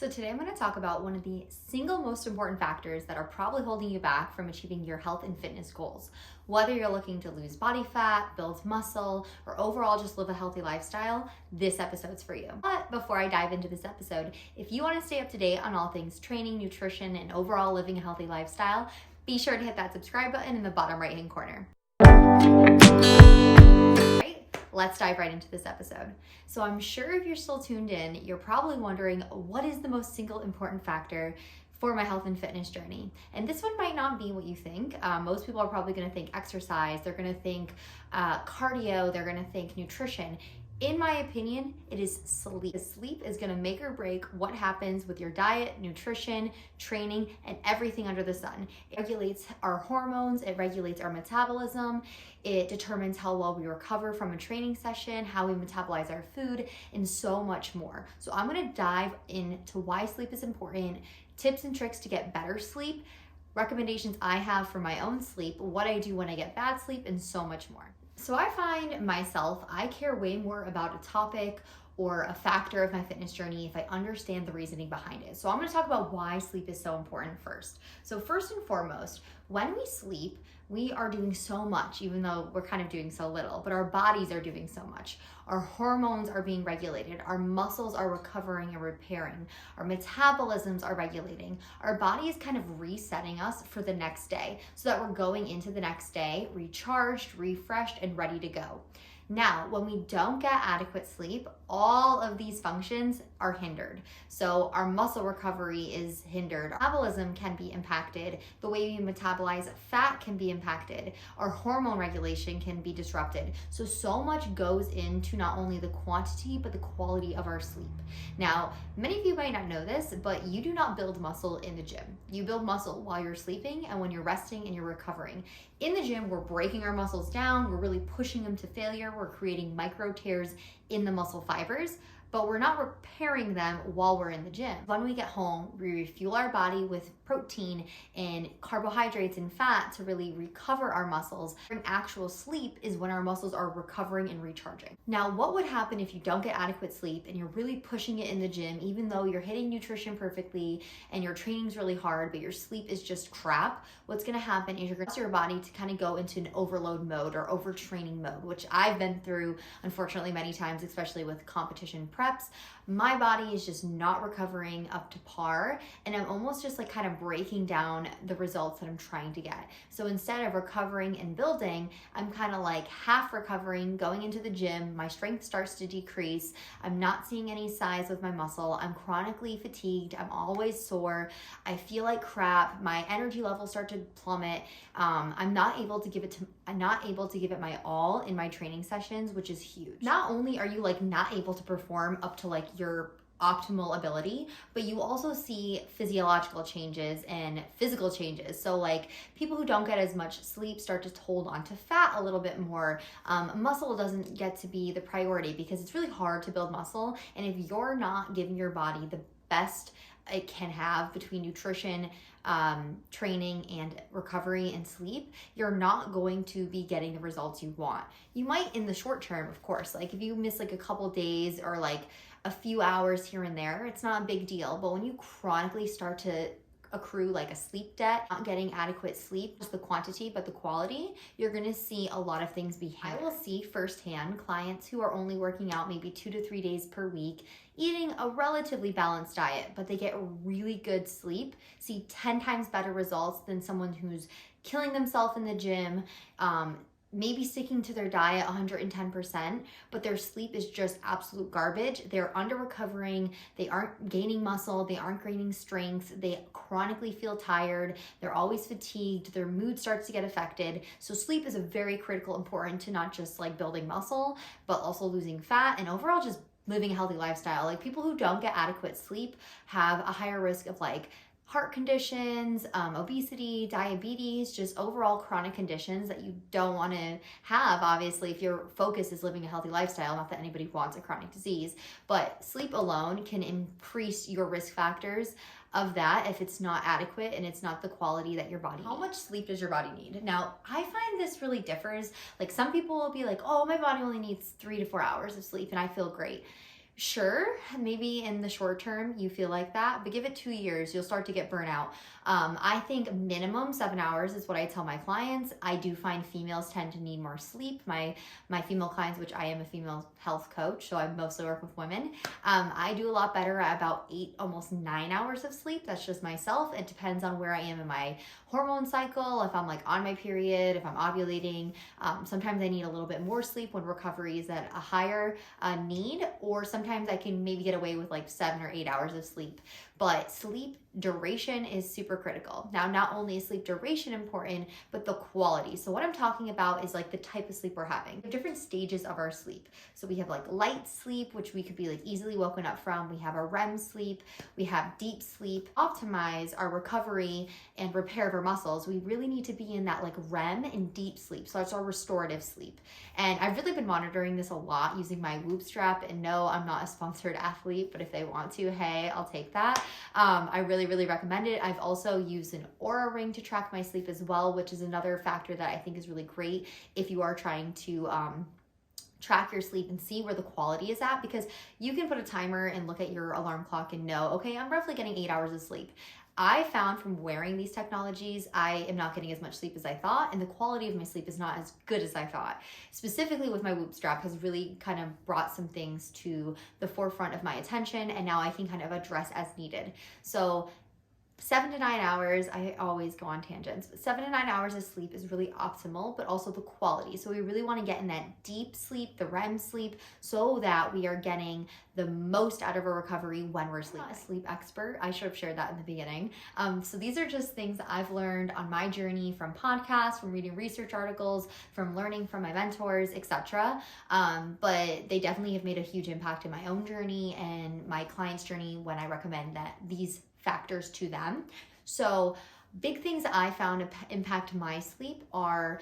So today I'm going to talk about one of the single most important factors that are probably holding you back from achieving your health and fitness goals. Whether you're looking to lose body fat, build muscle, or overall just live a healthy lifestyle, this episode's for you. But before I dive into this episode, if you want to stay up to date on all things training, nutrition, and overall living a healthy lifestyle, be sure to hit that subscribe button in the bottom right-hand corner. Let's dive right into this episode. So I'm sure if you're still tuned in, you're probably wondering, what is the most single important factor for my health and fitness journey? And this one might not be what you think. Most people are probably going to think exercise, they're going to think cardio, they're going to think nutrition. In my opinion, it is sleep. Sleep is going to make or break what happens with your diet, nutrition, training, and everything under the sun. It regulates our hormones, it regulates our metabolism, it determines how well we recover from a training session, how we metabolize our food, and so much more. So I'm going to dive into why sleep is important, tips and tricks to get better sleep, recommendations I have for my own sleep, what I do when I get bad sleep, and so much more. So I find myself, I care way more about a topic or a factor of my fitness journey if I understand the reasoning behind it. So I'm going to talk about why sleep is so important first. So first and foremost, when we sleep, we are doing so much, even though we're kind of doing so little, but our bodies are doing so much. Our hormones are being regulated. Our muscles are recovering and repairing. Our metabolisms are regulating. Our body is kind of resetting us for the next day so that we're going into the next day recharged, refreshed, and ready to go. Now, when we don't get adequate sleep, all of these functions are hindered. So our muscle recovery is hindered. Our metabolism can be impacted. The way we metabolize fat can be impacted. Our hormone regulation can be disrupted. So much goes into not only the quantity, but the quality of our sleep. Now, many of you might not know this, but you do not build muscle in the gym. You build muscle while you're sleeping and when you're resting and you're recovering. In the gym, we're breaking our muscles down. We're really pushing them to failure. We're creating micro tears in the muscle fibers, but we're not repairing them while we're in the gym. When we get home, we refuel our body with protein and carbohydrates and fat to really recover our muscles. During actual sleep is when our muscles are recovering and recharging. Now, what would happen if you don't get adequate sleep and you're really pushing it in the gym, even though you're hitting nutrition perfectly and your training's really hard, but your sleep is just crap? What's gonna happen is you're gonna cause your body to kind of go into an overload mode or overtraining mode, which I've been through, unfortunately, many times, especially with competition preps. My body is just not recovering up to par, and I'm almost just like kind of breaking down the results that I'm trying to get. So instead of recovering and building, I'm kind of like half recovering, going into the gym, my strength starts to decrease, I'm not seeing any size with my muscle, I'm chronically fatigued, I'm always sore, I feel like crap, my energy levels start to plummet, I'm not able to give it my all in my training sessions, which is huge. Not only are you like not able to perform up to like your optimal ability, but you also see physiological changes and physical changes. So like people who don't get as much sleep start to hold on to fat a little bit more. Muscle doesn't get to be the priority because it's really hard to build muscle. And if you're not giving your body the best it can have between nutrition, training, and recovery and sleep, you're not going to be getting the results you want. You might in the short term, of course, like if you miss like a couple days or like a few hours here and there, it's not a big deal. But when you chronically start to accrue like a sleep debt, not getting adequate sleep, just the quantity, but the quality, you're gonna see a lot of things be hindered. I will see firsthand clients who are only working out maybe 2 to 3 days per week, eating a relatively balanced diet, but they get really good sleep, see 10 times better results than someone who's killing themselves in the gym, maybe sticking to their diet 110%, but their sleep is just absolute garbage. They're under recovering, they aren't gaining muscle, they aren't gaining strength, they chronically feel tired, they're always fatigued, their mood starts to get affected. So sleep is a very critical, important to not just like building muscle, but also losing fat and overall just living a healthy lifestyle. Like people who don't get adequate sleep have a higher risk of like heart conditions, obesity, diabetes, just overall chronic conditions that you don't want to have, obviously, if your focus is living a healthy lifestyle. Not that anybody wants a chronic disease, but sleep alone can increase your risk factors of that if it's not adequate and it's not the quality that your body needs. How much sleep does your body need? Now, I find this really differs. Like some people will be like, oh, my body only needs 3 to 4 hours of sleep and I feel great. Sure, maybe in the short term you feel like that, but give it 2 years, you'll start to get burnout. I think minimum 7 hours is what I tell my clients. I do find females tend to need more sleep. My female clients, which I am a female health coach, so I mostly work with women. I do a lot better at about 8, almost 9 hours of sleep. That's just myself. It depends on where I am in my hormone cycle. If I'm like on my period, if I'm ovulating, sometimes I need a little bit more sleep when recovery is at a higher need, or sometimes I can maybe get away with like 7 or 8 hours of sleep. But sleep duration is super critical. Now, not only is sleep duration important, but the quality. So what I'm talking about is like the type of sleep we're having. Different stages of our sleep. So we have like light sleep, which we could be like easily woken up from. We have our REM sleep. We have deep sleep. Optimize our recovery and repair of our muscles. We really need to be in that like REM and deep sleep. So that's our restorative sleep. And I've really been monitoring this a lot using my Whoop strap. And no, I'm not a sponsored athlete, but if they want to, hey, I'll take that. I really recommend it. I've also used an Aura ring to track my sleep as well, which is another factor that I think is really great if you are trying to track your sleep and see where the quality is at, because you can put a timer and look at your alarm clock and know, okay, I'm roughly getting 8 hours of sleep. I found from wearing these technologies, I am not getting as much sleep as I thought, and the quality of my sleep is not as good as I thought. Specifically with my Whoop strap has really kind of brought some things to the forefront of my attention, and now I can kind of address as needed. So 7 to 9 hours, I always go on tangents, but 7 to 9 hours of sleep is really optimal, but also the quality. So we really want to get in that deep sleep, the REM sleep, so that we are getting the most out of our recovery when we're sleeping. I'm a sleep expert. I should have shared that in the beginning. So these are just things that I've learned on my journey from podcasts, from reading research articles, from learning from my mentors, etc. But they definitely have made a huge impact in my own journey and my clients' journey when I recommend that these factors to them. So big things I found impact my sleep are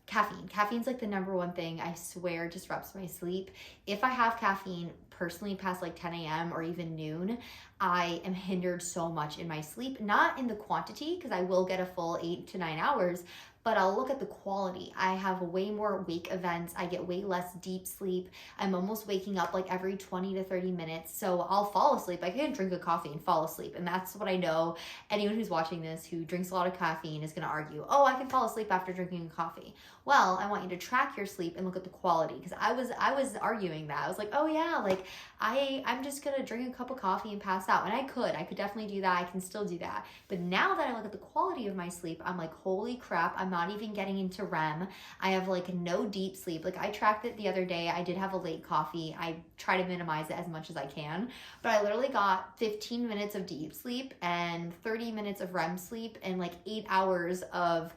caffeine. Caffeine's like the number one thing I swear disrupts my sleep. If I have caffeine personally past like 10 a.m. or even noon, I am hindered so much in my sleep, not in the quantity, because I will get a full 8 to 9 hours, but I'll look at the quality. I have way more wake events. I get way less deep sleep. I'm almost waking up like every 20 to 30 minutes. So I'll fall asleep. I can't drink a coffee and fall asleep. And that's what I know anyone who's watching this who drinks a lot of caffeine is going to argue, oh, I can fall asleep after drinking a coffee. Well, I want you to track your sleep and look at the quality, because I was arguing that. I was like, oh yeah, like I'm just going to drink a cup of coffee and pass out. And I could definitely do that. I can still do that. But now that I look at the quality of my sleep, I'm like, holy crap, I'm not even getting into REM. I have like no deep sleep. Like I tracked it the other day. I did have a late coffee. I try to minimize it as much as I can, but I literally got 15 minutes of deep sleep and 30 minutes of REM sleep and like 8 hours of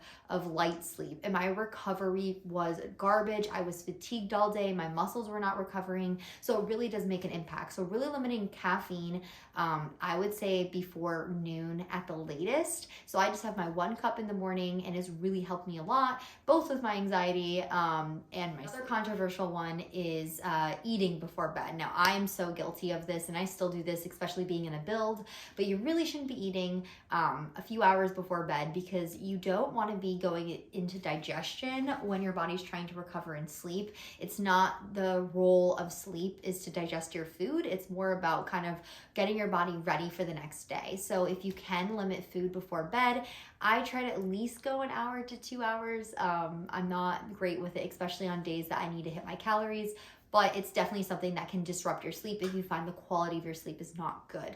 light sleep. And my recovery was garbage. I was fatigued all day. My muscles were not recovering. So it really does make an impact. So really limiting caffeine, I would say before noon at the latest. So I just have my 1 cup in the morning, and it's really helped me a lot, both with my anxiety and my other controversial one is eating before bed. Now I am so guilty of this, and I still do this, especially being in a build, but you really shouldn't be eating a few hours before bed, because you don't want to be going into digestion when your body's trying to recover and sleep. It's not the role of sleep is to digest your food. It's more about kind of getting your body ready for the next day. So if you can limit food before bed, I try to at least go 1 hour to 2 hours. I'm not great with it, especially on days that I need to hit my calories, but it's definitely something that can disrupt your sleep if you find the quality of your sleep is not good.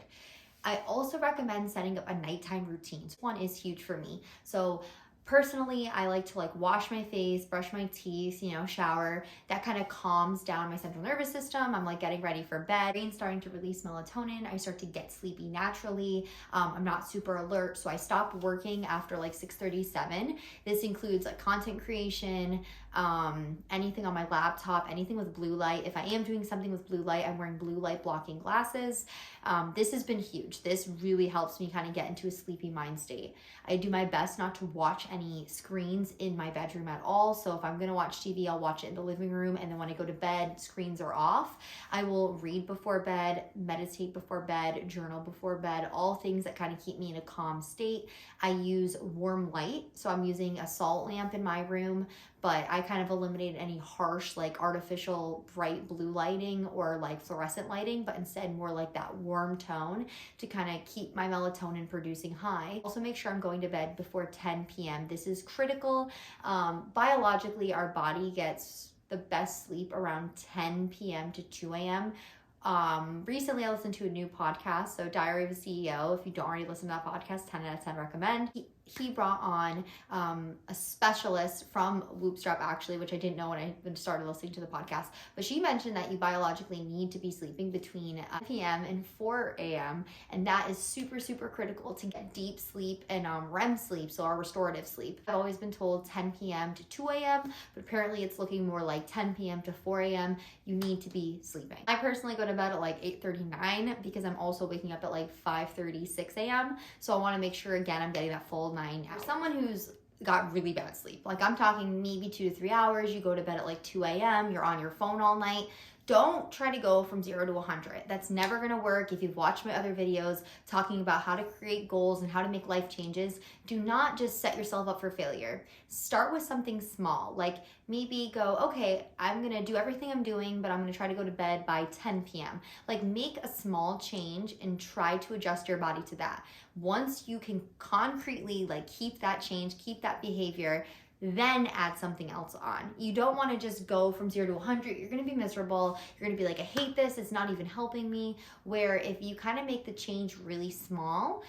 I also recommend setting up a nighttime routine. One is huge for me. So personally, I like to like wash my face, brush my teeth, shower. That kind of calms down my central nervous system. I'm like getting ready for bed. Brain's starting to release melatonin. I start to get sleepy naturally. I'm not super alert, so I stop working after like 6:37. This includes like content creation, anything on my laptop, anything with blue light. If I am doing something with blue light, I'm wearing blue light blocking glasses. This has been huge. This really helps me kind of get into a sleepy mind state. I do my best not to watch any screens in my bedroom at all. So if I'm going to watch TV, I'll watch it in the living room. And then when I go to bed, screens are off. I will read before bed, meditate before bed, journal before bed, all things that kind of keep me in a calm state. I use warm light. So I'm using a salt lamp in my room, but I kind of eliminated any harsh, like artificial bright blue lighting or like fluorescent lighting, but instead more like that warm tone to kind of keep my melatonin producing high. Also make sure I'm going to bed before 10 p.m. This is critical. Biologically, our body gets the best sleep around 10 p.m. to 2 a.m. Recently I listened to a new podcast, so Diary of a CEO. If you don't already listen to that podcast, 10 out of 10 recommend. He brought on a specialist from Loopstrap, actually, which I didn't know when I started listening to the podcast, but she mentioned that you biologically need to be sleeping between p.m. and 4 a.m. and that is super, super critical to get deep sleep and REM sleep, so our restorative sleep. I've always been told 10 p.m. to 2 a.m., but apparently it's looking more like 10 p.m. to 4 a.m. You need to be sleeping. I personally go to bed at like 8:39 because I'm also waking up at like 5:30, 6 a.m. So I want to make sure, again, I'm getting that full 9 hours. Someone who's got really bad sleep, like I'm talking maybe 2 to 3 hours, you go to bed at like 2 a.m., you're on your phone all night. Don't try to go from 0 to 100. That's never gonna work. If you've watched my other videos talking about how to create goals and how to make life changes, do not just set yourself up for failure. Start with something small, like maybe go, okay, I'm gonna do everything I'm doing, but I'm gonna try to go to bed by 10 p.m. Like make a small change and try to adjust your body to that. Once you can concretely like keep that change, keep that behavior, then add something else on. You don't want to just go from 0 to 100. You're going to be miserable. You're going to be like, I hate this. It's not even helping me. Where if you kind of make the change really small,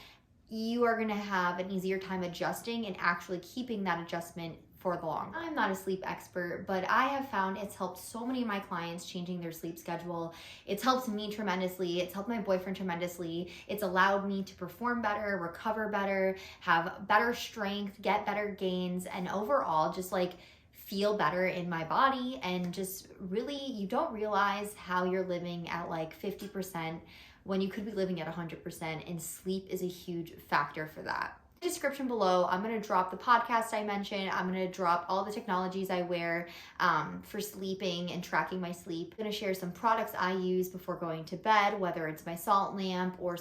you are going to have an easier time adjusting and actually keeping that adjustment for the long run. I'm not a sleep expert, but I have found it's helped so many of my clients changing their sleep schedule. It's helped me tremendously. It's helped my boyfriend tremendously. It's allowed me to perform better, recover better, have better strength, get better gains, and overall just like feel better in my body. And just really, you don't realize how you're living at like 50% when you could be living at 100%, and sleep is a huge factor for that. Description below, I'm going to drop the podcast I mentioned. I'm going to drop all the technologies I wear for sleeping and tracking my sleep. I'm going to share some products I use before going to bed, whether it's my salt lamp or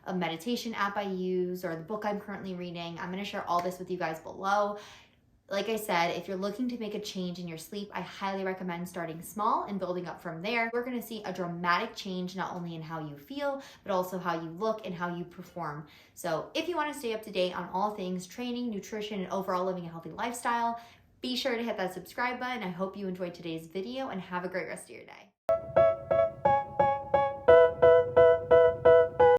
a meditation app I use or the book I'm currently reading. I'm going to share all this with you guys below. Like I said, if you're looking to make a change in your sleep, I highly recommend starting small and building up from there. We're gonna see a dramatic change, not only in how you feel, but also how you look and how you perform. So if you wanna stay up to date on all things training, nutrition, and overall living a healthy lifestyle, be sure to hit that subscribe button. I hope you enjoyed today's video and have a great rest of your day.